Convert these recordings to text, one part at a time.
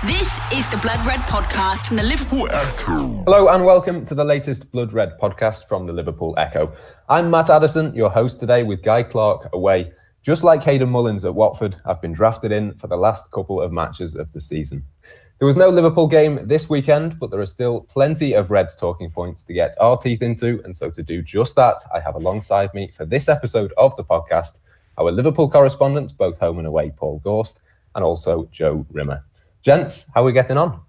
This is the Blood Red podcast from the Liverpool Echo. Hello and welcome to the latest Blood Red podcast from the Liverpool Echo. I'm Matt Addison, your host today with Guy Clark away. Just like Hayden Mullins at Watford, I've been drafted in for the last couple of matches of the season. There was no Liverpool game this weekend, but there are still plenty of Reds talking points to get our teeth into, and so to do just that, I have alongside me for this episode of the podcast our Liverpool correspondents, both home and away, Paul Gorst, and also Joe Rimmer. Gents, how are we getting on?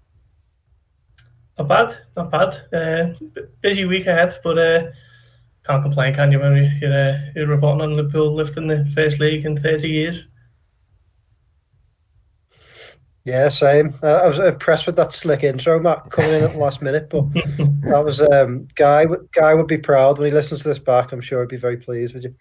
Not bad. Busy week ahead, but can't complain, can you, when you're reporting on Liverpool lifting the first league in 30 years? Yeah, same. I was impressed with that slick intro, Matt, coming in at the last minute, but that was Guy would be proud when he listens to this back. I'm sure he'd be very pleased with you.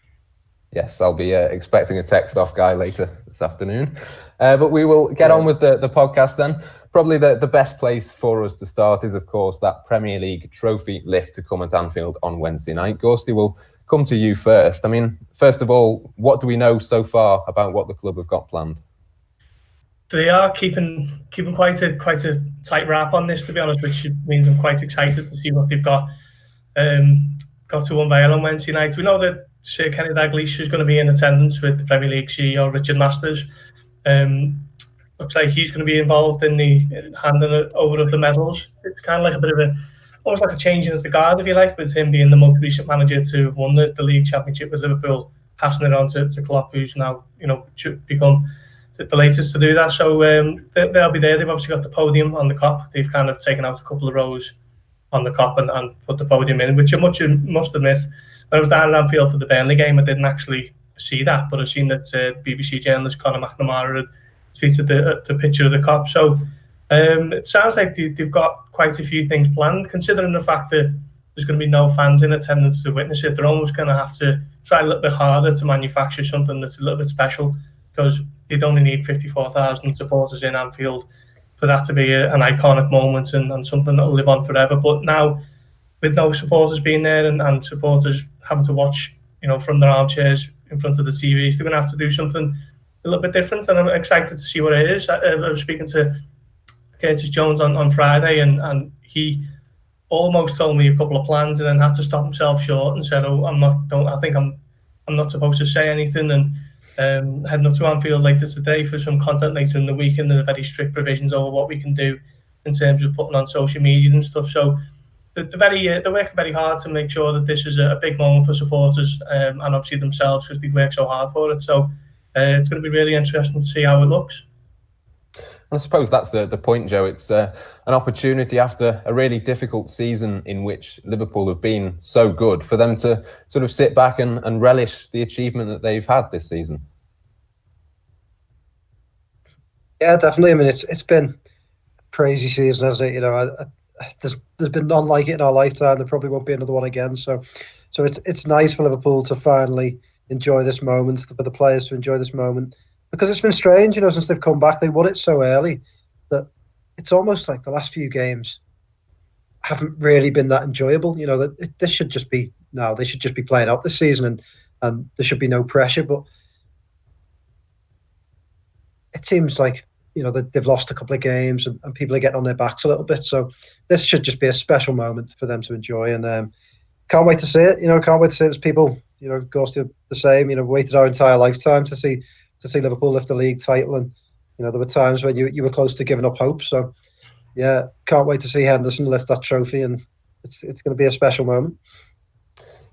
Yes, I'll be expecting a text off Guy later this afternoon. But we will get on with the podcast then. Probably the best place for us to start is, of course, that Premier League trophy lift to come at Anfield on Wednesday night. Gorsty, will come to you first. I mean, first of all, what do we know so far about what the club have got planned? They are keeping quite a tight wrap on this, to be honest, which means I'm quite excited to see what they've got to unveil on Wednesday night. We know that Sir Kenny Dalglish is going to be in attendance with the Premier League CEO Richard Masters. Looks like he's going to be involved in the handing over of the medals. It's kind of like a bit of almost like a changing of the guard, if you like, with him being the most recent manager to have won the league championship with Liverpool, passing it on to Klopp, who's now become the latest to do that. So they'll be there. They've obviously got the podium on the Kop. They've kind of taken out a couple of rows on the Kop and put the podium in, which I must admit, when I was down at Anfield for the Burnley game, I didn't actually see that, but I've seen that BBC journalist Conor McNamara had tweeted the picture of the Kop. So it sounds like they've got quite a few things planned, considering the fact that there's going to be no fans in attendance to witness it. They're almost going to have to try a little bit harder to manufacture something that's a little bit special, because they'd only need 54,000 supporters in Anfield for that to be an iconic moment and something that will live on forever. But now, with no supporters being there and supporters having to watch, from their armchairs in front of the TVs, they're going to have to do something a little bit different, and I'm excited to see what it is. I was speaking to Curtis Jones on Friday, and he almost told me a couple of plans, and then had to stop himself short and said, "Oh, I'm not supposed to say anything." And heading up to Anfield later today for some content later in the week, and there are very strict provisions over what we can do in terms of putting on social media and stuff. So they're working very hard to make sure that this is a big moment for supporters and obviously themselves, because they work so hard for it. So it's going to be really interesting to see how it looks. I suppose that's the point, Joe. It's an opportunity after a really difficult season in which Liverpool have been so good, for them to sort of sit back and relish the achievement that they've had this season. Yeah, definitely. I mean, it's been a crazy season, hasn't it? There's been none like it in our lifetime. There probably won't be another one again. So it's nice for Liverpool to finally enjoy this moment, for the players to enjoy this moment. Because it's been strange, since they've come back. They won it so early that it's almost like the last few games haven't really been that enjoyable. This should just be they should just be playing out this season, and there should be no pressure. But it seems like that they've lost a couple of games, and people are getting on their backs a little bit. So this should just be a special moment for them to enjoy, and can't wait to see it. Can't wait to see it. As people, Gorst the same. Waited our entire lifetime to see Liverpool lift the league title, and there were times when you were close to giving up hope. So yeah, can't wait to see Henderson lift that trophy, and it's going to be a special moment.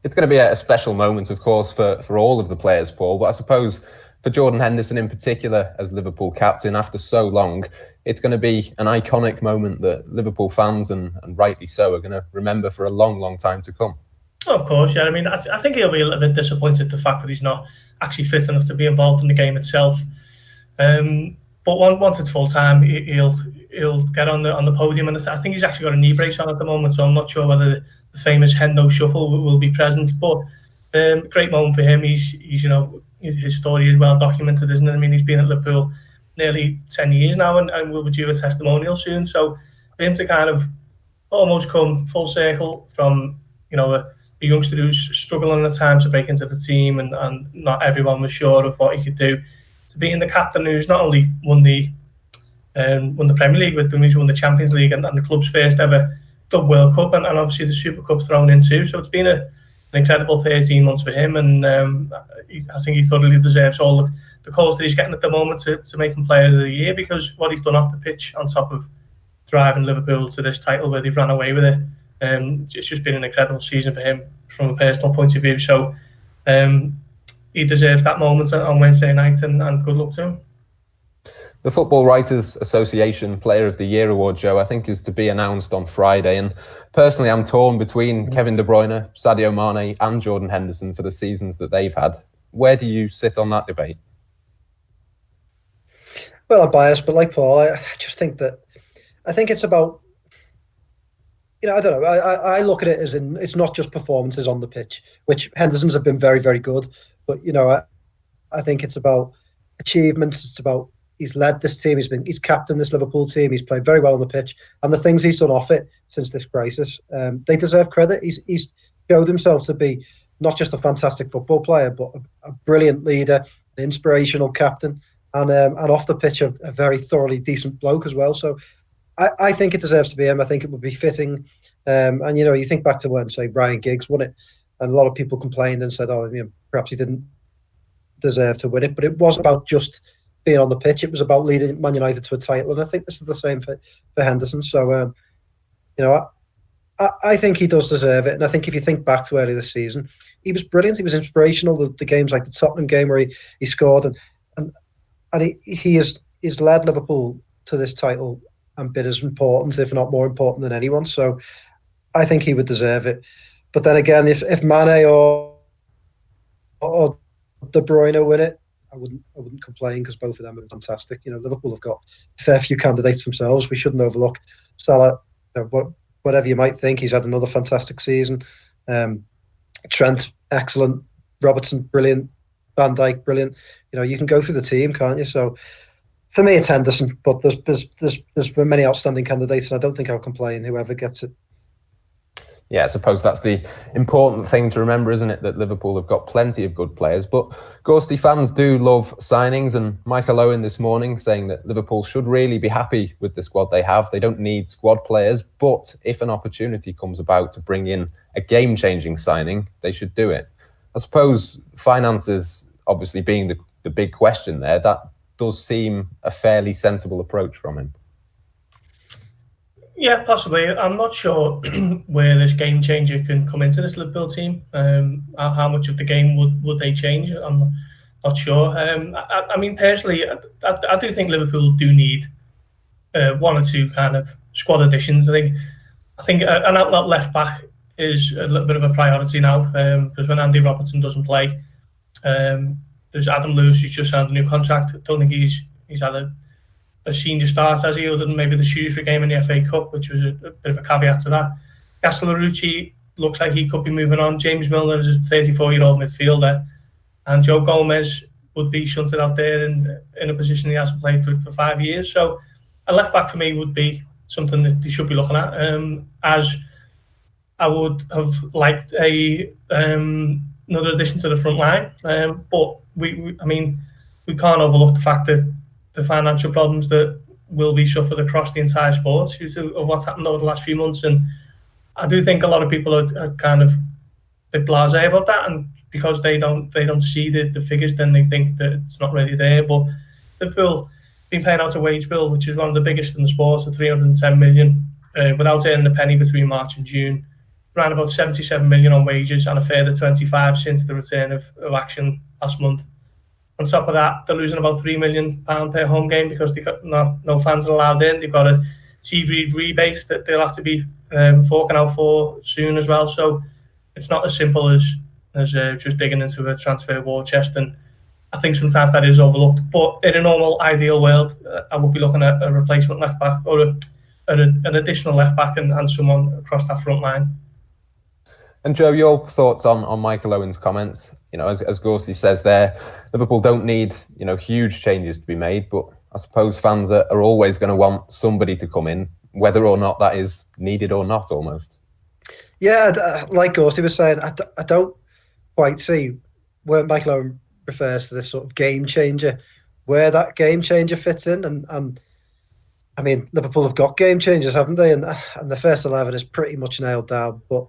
It's going to be a special moment, of course, for all of the players, Paul, but I suppose for Jordan Henderson in particular, as Liverpool captain after so long, it's going to be an iconic moment that Liverpool fans, and rightly so, are going to remember for a long, long time to come. Oh, of course, yeah. I mean, I think he'll be a little bit disappointed the fact that he's not actually fit enough to be involved in the game itself. But once it's full time, he'll get on the podium, and I think he's actually got a knee brace on at the moment, so I'm not sure whether the famous Hendo shuffle will be present. But great moment for him. He's his story is well documented, isn't it? I mean, he's been at Liverpool nearly 10 years now, and will be due a testimonial soon. So for him to kind of almost come full circle from a youngster who's struggling at times to break into the team, and not everyone was sure of what he could do, to being the captain who's not only won the won the Premier League with them. He's won the Champions League and the club's first ever Club World Cup, and obviously the Super Cup thrown in too. So it's been an incredible 13 months for him, and I think he thoroughly deserves all the calls that he's getting at the moment to make him Player of the Year, because what he's done off the pitch, on top of driving Liverpool to this title where they've ran away with it, it's just been an incredible season for him from a personal point of view. So he deserves that moment on Wednesday night, and good luck to him. The Football Writers Association Player of the Year award, Joe, I think is to be announced on Friday. And personally, I'm torn between Kevin De Bruyne, Sadio Mane and Jordan Henderson for the seasons that they've had. Where do you sit on that debate? Well, I'm biased, but like Paul, I just think it's about, I don't know. I look at it as in, it's not just performances on the pitch, which Henderson's have been very, very good. But, I think it's about achievements. It's about, he's led this team. He's captained this Liverpool team. He's played very well on the pitch, and the things he's done off it since this crisis, they deserve credit. He's showed himself to be not just a fantastic football player, but a brilliant leader, an inspirational captain, and off the pitch a very thoroughly decent bloke as well. So I think it deserves to be him. I think it would be fitting. And you think back to when, say, Ryan Giggs won it, and a lot of people complained and said, perhaps he didn't deserve to win it. But it wasn't about just being on the pitch. It was about leading Man United to a title, and I think this is the same for Henderson. So, I think he does deserve it, and I think if you think back to earlier this season, he was brilliant. He was inspirational. The games like the Tottenham game where he scored, and he's led Liverpool to this title and been as important, if not more important, than anyone. So, I think he would deserve it. But then again, if Mane or De Bruyne win it, I wouldn't complain, because both of them are fantastic. Liverpool have got a fair few candidates themselves. We shouldn't overlook Salah. Whatever you might think, he's had another fantastic season. Trent, excellent. Robertson, brilliant. Van Dijk, brilliant. You can go through the team, can't you? So for me, it's Henderson. But there's many outstanding candidates, and I don't think I'll complain whoever gets it. Yeah, I suppose that's the important thing to remember, isn't it? That Liverpool have got plenty of good players. But Gorsty, fans do love signings, and Michael Owen this morning saying that Liverpool should really be happy with the squad they have. They don't need squad players, but if an opportunity comes about to bring in a game-changing signing, they should do it. I suppose finances obviously being the big question there, that does seem a fairly sensible approach from him. Yeah, possibly. I'm not sure where this game changer can come into this Liverpool team. How much of the game would they change? I'm not sure. I mean, personally, I do think Liverpool do need one or two kind of squad additions. I think an outlet left back is a little bit of a priority now, because when Andy Robertson doesn't play, there's Adam Lewis who's just signed a new contract. I don't think he's had a senior start, has he, other than maybe the Shrewsbury game in the FA Cup, which was a bit of a caveat to that. Gaspar looks like he could be moving on. James Milner is a 34-year-old midfielder, and Joe Gomez would be shunted out there in a position he hasn't played for 5 years. So a left back for me would be something that they should be looking at. As I would have liked another addition to the front line, but we can't overlook the fact that the financial problems that will be suffered across the entire sport due to what's happened over the last few months. And I do think a lot of people are kind of a bit blasé about that, and because they don't see the figures, then they think that it's not really there. But Liverpool been paying out a wage bill, which is one of the biggest in the sport, of 310 million, without earning a penny between March and June. Around about 77 million on wages, and a further 25 since the return of action last month. On top of that, they're losing about £3 million per home game because they got no fans allowed in. They've got a TV rebate that they'll have to be forking out for soon as well. So it's not as simple as just digging into a transfer war chest. And I think sometimes that is overlooked. But in a normal, ideal world, I would be looking at a replacement left back, or an additional left back and someone across that front line. And Joe, your thoughts on Michael Owen's comments? As Gorsty says there, Liverpool don't need, huge changes to be made, but I suppose fans are always going to want somebody to come in, whether or not that is needed or not, almost. Yeah, like Gorsty was saying, I don't quite see where Michael Owen refers to this sort of game changer, where that game changer fits in. And I mean, Liverpool have got game changers, haven't they? And the first 11 is pretty much nailed down. But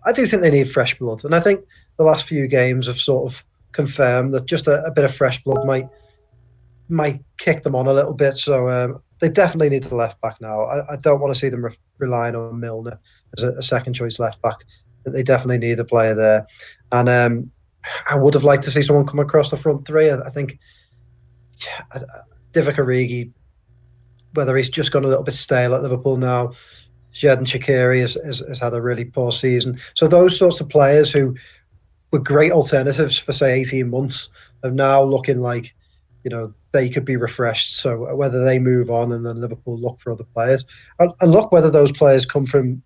I do think they need fresh blood. And I think the last few games have sort of confirmed that just a bit of fresh blood might kick them on a little bit. So they definitely need the left back now. I don't want to see them relying on Milner as a second choice left back. They definitely need a player there. And I would have liked to see someone come across the front three. I think Divock Origi, whether he's just gone a little bit stale at Liverpool now, Xherdan Shaqiri has had a really poor season. So those sorts of players who were great alternatives for, say, 18 months are now looking like, they could be refreshed. So whether they move on and then Liverpool look for other players. And look whether those players come from,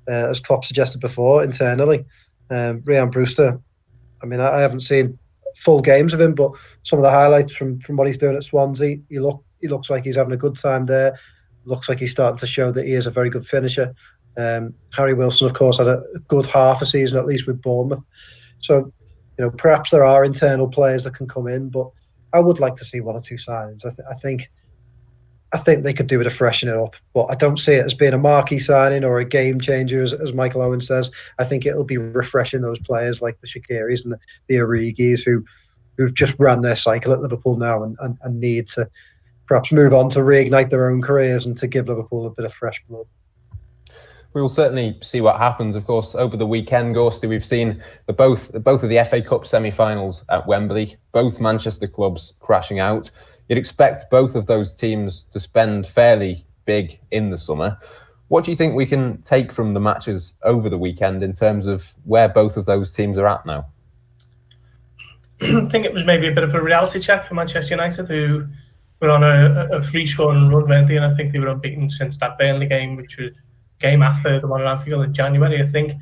as Klopp suggested before, internally. Ryan Brewster, I mean, I haven't seen full games of him, but some of the highlights from what he's doing at Swansea, he looks like he's having a good time there. Looks like he's starting to show that he is a very good finisher. Harry Wilson, of course, had a good half a season, at least with Bournemouth. So, perhaps there are internal players that can come in, but I would like to see one or two signings. I think they could do with a freshen it up, but I don't see it as being a marquee signing or a game changer, as Michael Owen says. I think it'll be refreshing those players like the Shaqiris and the Origis who've just ran their cycle at Liverpool now and need to perhaps move on to reignite their own careers and to give Liverpool a bit of fresh blood. We will certainly see what happens. Of course, over the weekend, Gorsty, we've seen both of the FA Cup semi-finals at Wembley, both Manchester clubs crashing out. You'd expect both of those teams to spend fairly big in the summer. What do you think we can take from the matches over the weekend in terms of where both of those teams are at now? I think it was maybe a bit of a reality check for Manchester United, who were on a free-scoring run, weren't they? And I think they were unbeaten since that Burnley game, which was game after the one at Anfield in January, I think.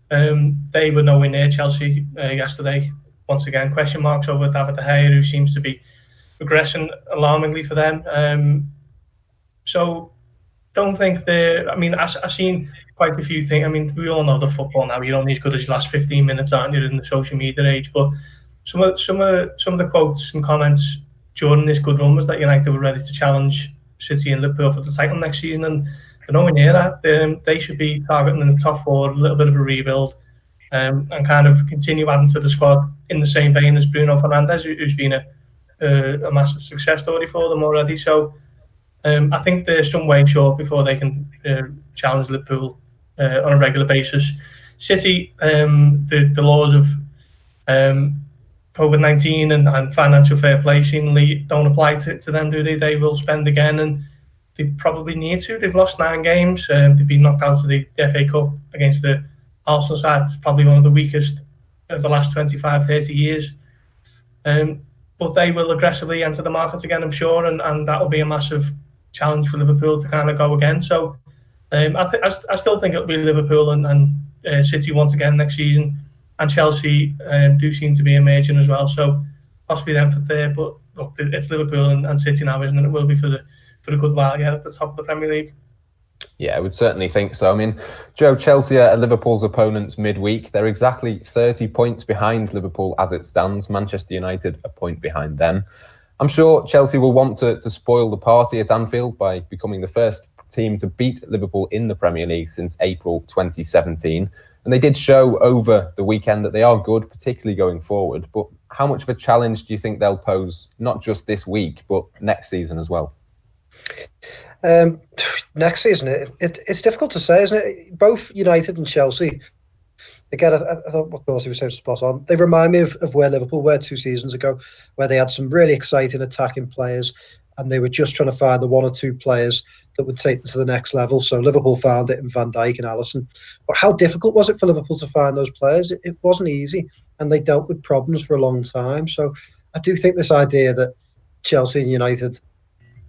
They were nowhere near Chelsea yesterday. Once again, question marks over David De Gea, who seems to be progressing alarmingly for them. So don't think I mean, I've seen quite a few things. I mean, we all know the football now. You're only as good as your last 15 minutes, aren't you, in the social media age? But some of the quotes and comments during this good run was that United were ready to challenge City and Liverpool for the title next season, and they're nowhere near that. They should be targeting in the top four, a little bit of a rebuild, and kind of continue adding to the squad in the same vein as Bruno Fernandes, who's been a massive success story for them already. So I think they're some way short before they can challenge Liverpool on a regular basis. City, the laws of COVID-19 and financial fair play seemingly don't apply to them, do they? They will spend again, and they probably need to. They've lost 9 games. They've been knocked out of the FA Cup against the Arsenal side. It's probably one of the weakest of the last 25, 30 years. But they will aggressively enter the market again, I'm sure, and that will be a massive challenge for Liverpool to kind of go again. So I still think it'll be Liverpool and City once again next season. And Chelsea do seem to be emerging as well, so possibly them for third. But look, it's Liverpool and City now, isn't it? It will be for a good while, at the top of the Premier League. Yeah, I would certainly think so. I mean, Joe, Chelsea are Liverpool's opponents midweek. They're exactly 30 points behind Liverpool as it stands. Manchester United a point behind them. I'm sure Chelsea will want to spoil the party at Anfield by becoming the first team to beat Liverpool in the Premier League since April 2017. And they did show over the weekend that they are good, particularly going forward. But how much of a challenge do you think they'll pose, not just this week, but next season as well? Next season, it's difficult to say, isn't it? Both United and Chelsea, again, I thought what Gorst was saying spot on. They remind me of where Liverpool were 2 seasons ago, where they had some really exciting attacking players, and they were just trying to find the 1 or 2 players that would take them to the next level. So Liverpool found it in Van Dijk and Alisson. But how difficult was it for Liverpool to find those players? It wasn't easy, and they dealt with problems for a long time. So I do think this idea that Chelsea and United,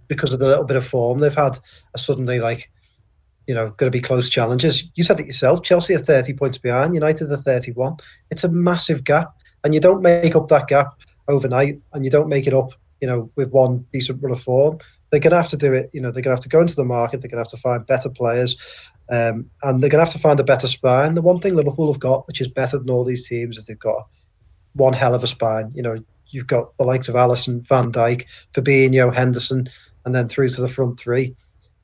because of the little bit of form they've had, are suddenly going to be close challenges. You said it yourself, Chelsea are 30 points behind, United are 31. It's a massive gap, and you don't make up that gap overnight, and you don't make it up, with one decent run of form. They're going to have to do it, they're going to have to go into the market, they're going to have to find better players, and they're going to have to find a better spine. The one thing Liverpool have got, which is better than all these teams, is they've got one hell of a spine. You've got the likes of Alisson, Van Dijk, Fabinho, Henderson, and then through to the front three.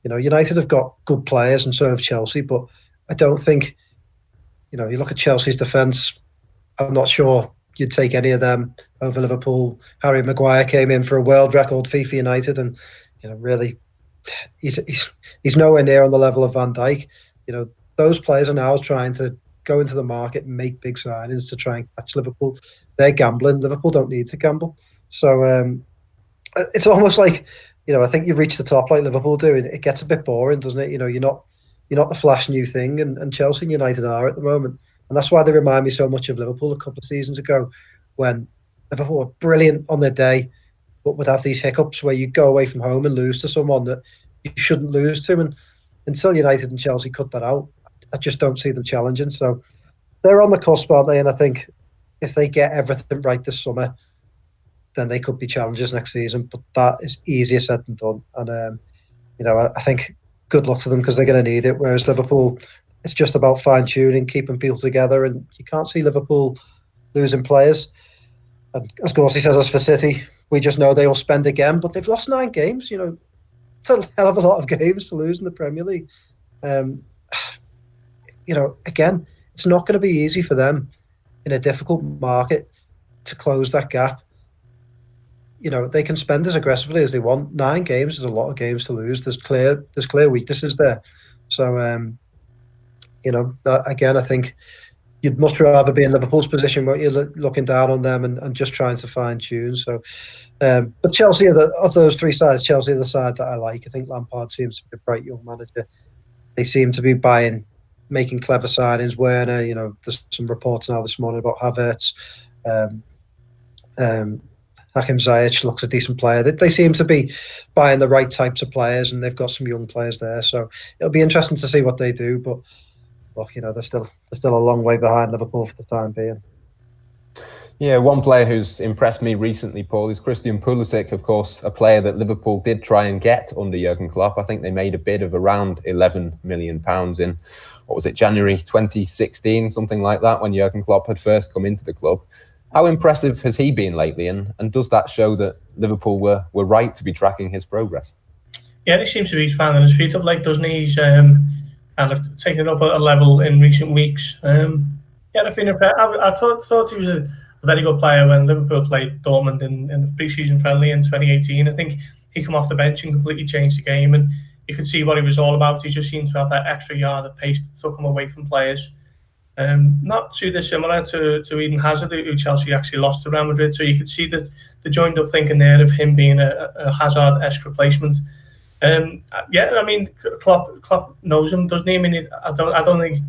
United have got good players and so have Chelsea, but I don't think, you look at Chelsea's defence, I'm not sure you'd take any of them over Liverpool. Harry Maguire came in for a world record fee for United, and really, he's nowhere near on the level of Van Dijk. Those players are now trying to go into the market and make big signings to try and catch Liverpool. They're gambling. Liverpool don't need to gamble. So it's almost like, I think you've reached the top like Liverpool do. It gets a bit boring, doesn't it? You're not the flash new thing, and Chelsea and United are at the moment. And that's why they remind me so much of Liverpool a couple of seasons ago, when Liverpool were brilliant on their day, but would have these hiccups where you go away from home and lose to someone that you shouldn't lose to. And until United and Chelsea cut that out, I just don't see them challenging. So they're on the cusp, aren't they? And I think if they get everything right this summer, then they could be challengers next season. But that is easier said than done. And, I think good luck to them because they're going to need it. Whereas Liverpool, it's just about fine-tuning, keeping people together. And you can't see Liverpool losing players. And as Gorst says, as for City, we just know they'll spend again. But they've lost 9 games. It's a hell of a lot of games to lose in the Premier League. Again, it's not going to be easy for them in a difficult market to close that gap. They can spend as aggressively as they want. 9 games is a lot of games to lose. There's clear weaknesses there. So, again, I think you'd much rather be in Liverpool's position where you're looking down on them and just trying to fine tune. So, but Chelsea, of those 3 sides, Chelsea are the side that I like. I think Lampard seems to be a bright young manager. They seem to be making clever signings. Werner, there's some reports now this morning about Havertz. Hakim Ziyech looks a decent player. They seem to be buying the right types of players, and they've got some young players there. So it'll be interesting to see what they do. But look, they're still a long way behind Liverpool for the time being. Yeah, one player who's impressed me recently, Paul, is Christian Pulisic, of course, a player that Liverpool did try and get under Jurgen Klopp. I think they made a bid of around £11 million in, January 2016, something like that, when Jurgen Klopp had first come into the club. How impressive has he been lately, and does that show that Liverpool were right to be tracking his progress? Yeah, he seems to be finding his feet up late, doesn't he? He's kind of taken it up a level in recent weeks. I've been impressed. I thought he was a very good player when Liverpool played Dortmund in the pre-season friendly in 2018. I think he came off the bench and completely changed the game, and you could see what he was all about. He just seemed to have that extra yard of pace that took him away from players. Not too dissimilar to Eden Hazard, who Chelsea actually lost to Real Madrid. So you could see the joined up thinking there of him being a Hazard-esque replacement. Klopp knows him, doesn't he? I mean, I don't think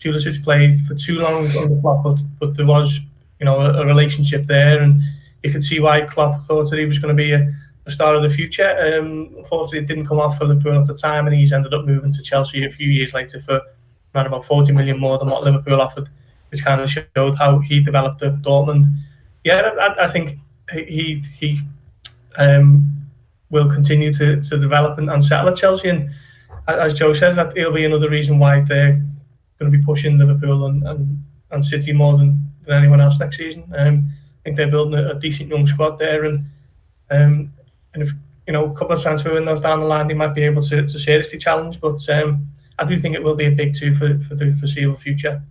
Pulisic played for too long under Klopp, but there was, a relationship there, and you could see why Klopp thought that he was going to be a star of the future. Unfortunately, it didn't come off for Liverpool at the time, and he's ended up moving to Chelsea a few years later for around about 40 million more than what Liverpool offered, which kind of showed how he developed at Dortmund. Yeah, I think he will continue to develop and settle at Chelsea, and as Joe says, that it'll be another reason why they're going to be pushing Liverpool and City more than anyone else next season. I think they're building a decent young squad there, and if a couple of transfer windows down the line, they might be able to seriously challenge. But I do think it will be a big 2 for the foreseeable future.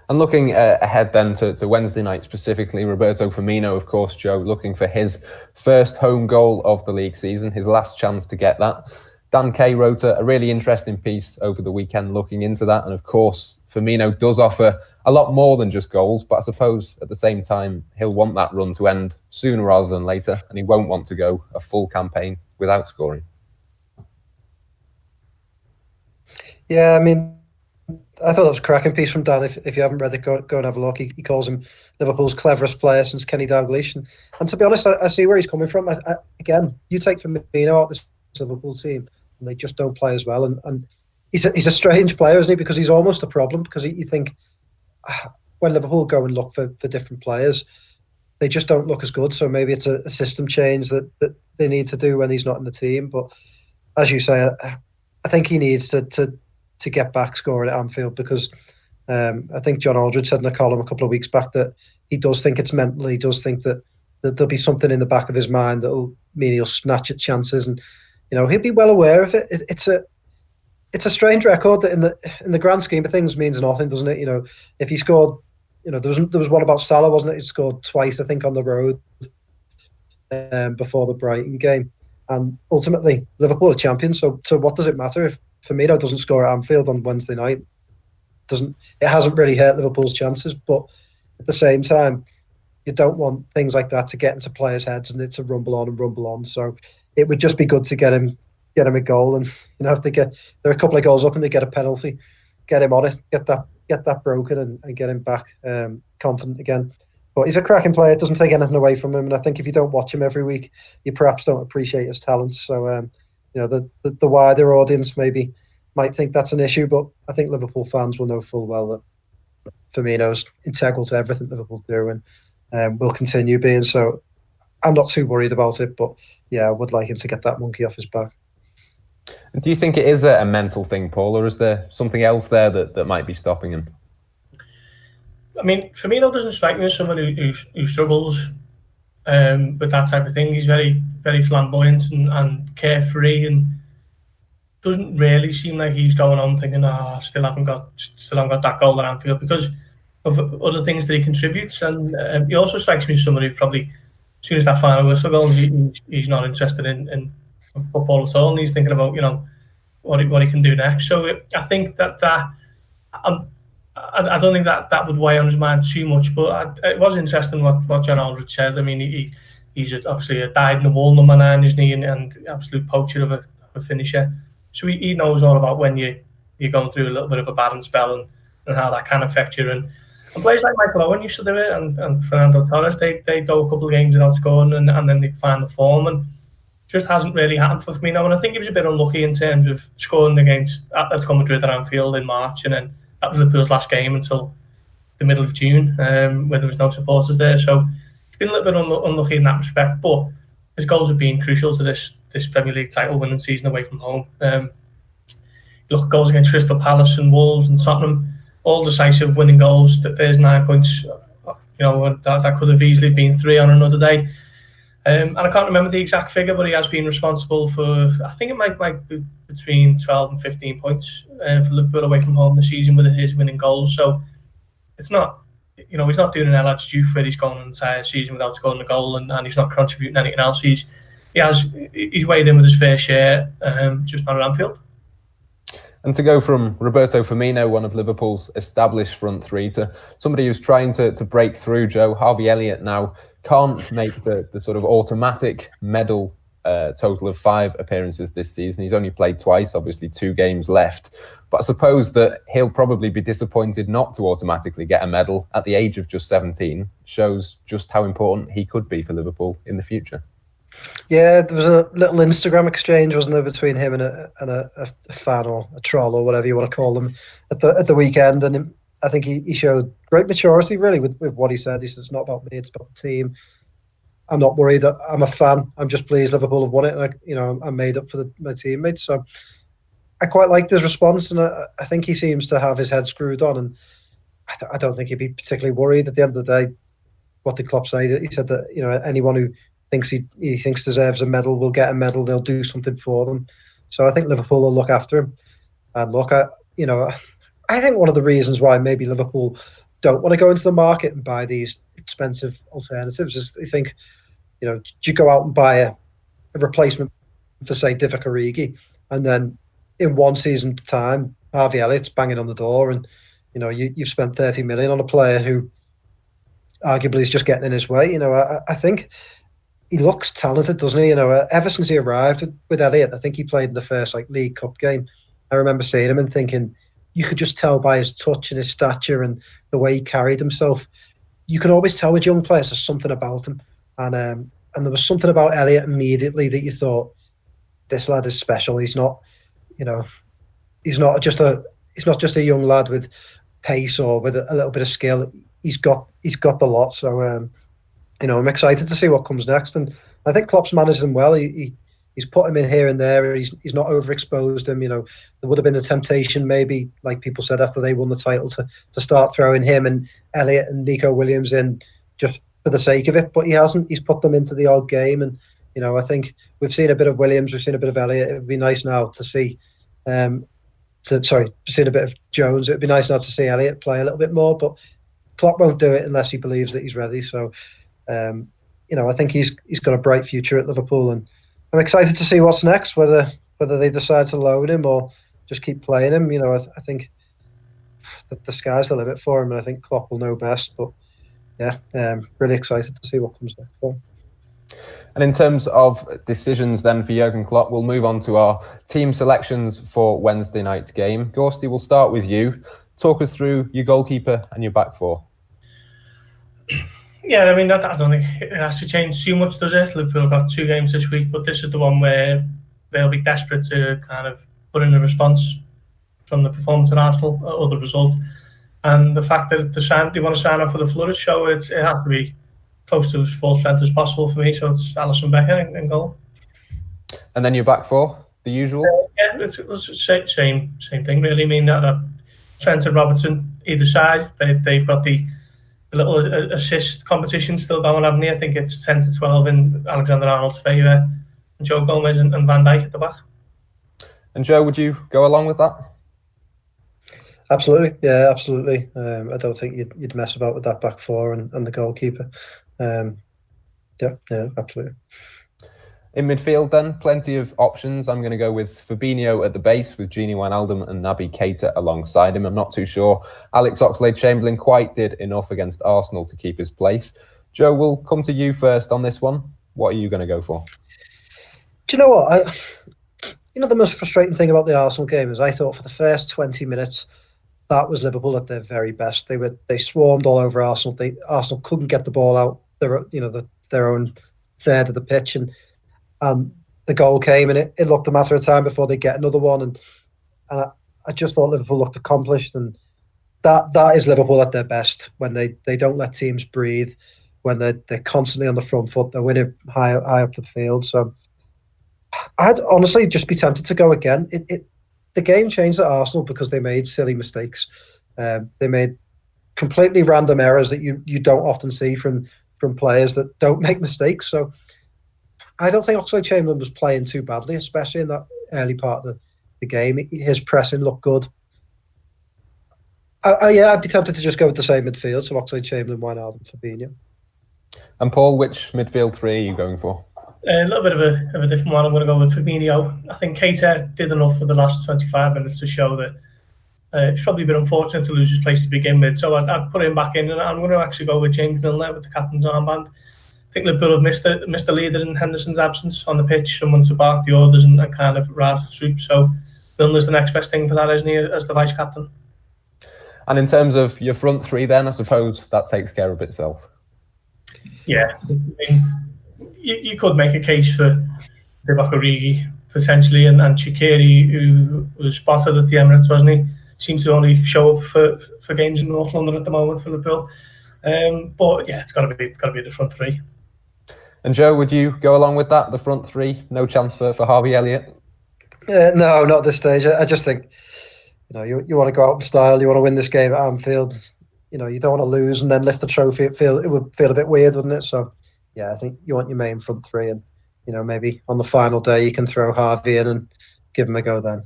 And looking ahead then to Wednesday night specifically, Roberto Firmino, of course, Joe, looking for his first home goal of the league season, his last chance to get that. Dan Kay wrote a really interesting piece over the weekend looking into that. And of course, Firmino does offer a lot more than just goals, but I suppose at the same time, he'll want that run to end sooner rather than later, and he won't want to go a full campaign without scoring. Yeah, I mean, I thought that was a cracking piece from Dan. If you haven't read it, go and have a look. He calls him Liverpool's cleverest player since Kenny Dalglish. And to be honest, I see where he's coming from. Again, you take Firmino out this Liverpool team, and they just don't play as well. And he's a strange player, isn't he? Because he's almost a problem, because you think when Liverpool go and look for different players, they just don't look as good. So maybe it's a system change that they need to do when he's not in the team. But as you say, I think he needs to get back scoring at Anfield, because I think John Aldridge said in a column a couple of weeks back that he does think it's mental. He does think that there'll be something in the back of his mind that'll mean he'll snatch at chances. And he'll be well aware of it. It's a strange record that in the grand scheme of things means nothing, doesn't it? If he scored, there was one about Salah, wasn't it? He scored twice, I think, on the road before the Brighton game, and ultimately Liverpool are champions. So what does it matter if Firmino doesn't score at Anfield on Wednesday night? It hasn't really hurt Liverpool's chances, but at the same time, you don't want things like that to get into players' heads and it to rumble on and rumble on. So it would just be good to get him a goal, and if they're a couple of goals up and they get a penalty, get him on it, get that broken and get him back confident again. But he's a cracking player. It doesn't take anything away from him, and I think if you don't watch him every week, you perhaps don't appreciate his talents. So the wider audience maybe might think that's an issue, but I think Liverpool fans will know full well that Firmino's integral to everything Liverpool do, and will continue being. So I'm not too worried about it, but yeah, I would like him to get that monkey off his back. Do you think it is a mental thing, Paul, or is there something else there that might be stopping him? I mean, Firmino doesn't strike me as someone who struggles with that type of thing. He's very, very flamboyant and carefree, and doesn't really seem like he's going on thinking, still haven't got that goal at Anfield, because of other things that he contributes. And he also strikes me as someone who probably, as soon as that final whistle goes, he's not interested in football at all, and he's thinking about what he can do next. So I think that I don't think that would weigh on his mind too much. But it was interesting what John Aldridge said. I mean, he's obviously a dyed-in-the-wool number 9, isn't he, and absolute poacher of a finisher. So he knows all about when you're going through a little bit of a bad spell and how that can affect you. And players like Michael Owen used to do it, and Fernando Torres, they go a couple of games without scoring, and then they find the form, and just hasn't really happened for Firmino. And I think he was a bit unlucky in terms of scoring against Atletico Madrid at Anfield in March, and then that was Liverpool's last game until the middle of June, where there was no supporters there. So he's been a little bit unlucky in that respect, but his goals have been crucial to this Premier League title winning season away from home. Look at goals against Crystal Palace and Wolves and Tottenham, all decisive winning goals. There's 9 points. That could have easily been 3 on another day. And I can't remember the exact figure, but he has been responsible for, I think it might be between 12 and 15 points for Liverpool away from home this season with his winning goals. So it's not, he's not doing an El Hadji Diouf where he's gone an entire season without scoring a goal and he's not contributing anything else. He's weighed in with his fair share, just not at Anfield. And to go from Roberto Firmino, one of Liverpool's established front three, to somebody who's trying to break through, Joe, Harvey Elliott now can't make the sort of automatic medal total of 5 appearances this season. He's only played twice, obviously 2 games left. But I suppose that he'll probably be disappointed not to automatically get a medal at the age of just 17. Shows just how important he could be for Liverpool in the future. Yeah, there was a little Instagram exchange, wasn't there, between him and a fan or a troll or whatever you want to call them at the weekend, and I think he showed great maturity really with what he said. He said, it's not about me, it's about the team. I'm not worried that I'm a fan. I'm just pleased Liverpool have won it, and I'm made up for my teammates. So I quite liked his response, and I think he seems to have his head screwed on, and I don't think he'd be particularly worried at the end of the day. What did Klopp say? He said that anyone who thinks he thinks deserves a medal will get a medal. They'll do something for them. So I think Liverpool will look after him. And look, I think one of the reasons why maybe Liverpool don't want to go into the market and buy these expensive alternatives is they think, do you go out and buy a replacement for, say, Divock Origi, and then in one season's time, Harvey Elliott's banging on the door, and you've spent 30 million on a player who arguably is just getting in his way. I think he looks talented, doesn't he? Ever since he arrived with Elliott, I think he played in the first League Cup game. I remember seeing him and thinking, you could just tell by his touch and his stature and the way he carried himself. You can always tell with young players there's something about him, and there was something about Elliott immediately that you thought, this lad is special. He's not, he's not just a young lad with pace or with a little bit of skill. He's got the lot. So I'm excited to see what comes next, and I think Klopp's managed him well. He's put him in here and there. He's not overexposed him. There would have been a temptation, maybe, like people said after they won the title, to start throwing him and Elliott and Nico Williams in just for the sake of it. But he hasn't. He's put them into the odd game, and I think we've seen a bit of Williams, we've seen a bit of Elliott. It would be nice now to see, seen a bit of Jones. It would be nice now to see Elliott play a little bit more, but Klopp won't do it unless he believes that he's ready. So, I think he's got a bright future at Liverpool, and I'm excited to see what's next, whether they decide to load him or just keep playing him. I think that the sky's the limit for him, and I think Klopp will know best. But yeah, really excited to see what comes next for him. And in terms of decisions then for Jurgen Klopp, we'll move on to our team selections for Wednesday night's game. Gorsty, we'll start with you. Talk us through your goalkeeper and your back four. Yeah, I mean, I don't think it has to change too much, does it? Liverpool got 2 games this week, but this is the one where they'll be desperate to kind of put in a response from the performance at Arsenal or the result. And the fact that they want to sign off with a flourish, so it has to be close to as full strength as possible for me. So it's Alisson, Becker in goal. And then your back four, the usual? Yeah, it's the same thing, really. I mean, that Trent and Robertson either side, they've got the little assist competition still going, haven't they? I think it's 10-12 in Alexander-Arnold's favour, and Joe Gomez and Van Dijk at the back. And Joe, would you go along with that? Absolutely, yeah, absolutely. I don't think you'd mess about with that back four and the goalkeeper. Yeah, absolutely. In midfield then, plenty of options. I'm going to go with Fabinho at the base with Gini Wijnaldum and Naby Keita alongside him. I'm not too sure Alex Oxlade-Chamberlain quite did enough against Arsenal to keep his place. Joe, we'll come to you first on this one. What are you going to go for? Do you know what? The most frustrating thing about the Arsenal game is I thought for the first 20 minutes, that was Liverpool at their very best. They swarmed all over Arsenal. Arsenal couldn't get the ball out their own third of the pitch, and the goal came, and it looked a matter of time before they get another one. And I just thought Liverpool looked accomplished, and that is Liverpool at their best, when they don't let teams breathe, when they're constantly on the front foot, they're winning high up the field. So I'd honestly just be tempted to go again. The game changed at Arsenal because they made silly mistakes. They made completely random errors that you don't often see from players that don't make mistakes. So I don't think Oxlade-Chamberlain was playing too badly, especially in that early part of the game. His pressing looked good. I'd be tempted to just go with the same midfield, so Oxlade-Chamberlain, Wijnaldum, Fabinho. And Paul, which midfield three are you going for? A little bit of a different one. I'm going to go with Fabinho. I think Keita did enough for the last 25 minutes to show that it's probably been unfortunate to lose his place to begin with. So I'd put him back in, and I'm going to actually go with James Milner with the captain's armband. I think Liverpool have missed the leader in Henderson's absence on the pitch, someone to bark the orders and kind of rouse the troops. So Milner's the next best thing for that, isn't he, as the vice-captain? And in terms of your front three then, I suppose that takes care of itself. Yeah, I mean, you could make a case for Divock Origi potentially, and Shaqiri, who was spotted at the Emirates, wasn't he? Seems to only show up for games in North London at the moment for Liverpool. But yeah, it's got to be the front three. And Joe, would you go along with that? The front three, no chance for Harvey Elliott? No, not at this stage. I just think you want to go out in style. You want to win this game at Anfield. You don't want to lose and then lift the trophy. It would feel a bit weird, wouldn't it? So yeah, I think you want your main front three, and maybe on the final day you can throw Harvey in and give him a go then.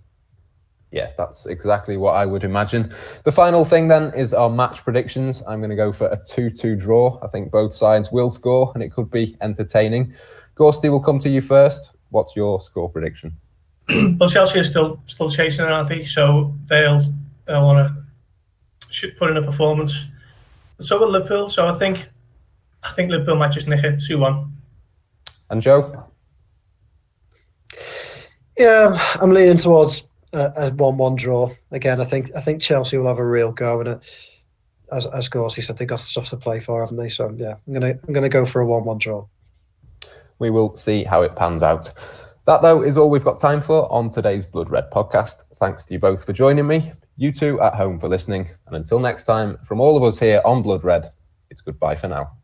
Yeah, that's exactly what I would imagine. The final thing then is our match predictions. I'm going to go for a 2-2 draw. I think both sides will score, and it could be entertaining. Gorsty, will come to you first. What's your score prediction? Well, Chelsea are still chasing it, aren't they? So they'll want to put in a performance. So will Liverpool. So I think Liverpool might just nick it 2-1. And Joe? Yeah, I'm leaning towards a 1-1 draw. Again, I think Chelsea will have a real go, and as Gorst said, they've got stuff to play for, haven't they? So yeah, I'm gonna go for a 1-1 draw. We will see how it pans out. That, though, is all we've got time for on today's Blood Red podcast. Thanks to you both for joining me, you two at home for listening, and until next time, from all of us here on Blood Red, it's goodbye for now.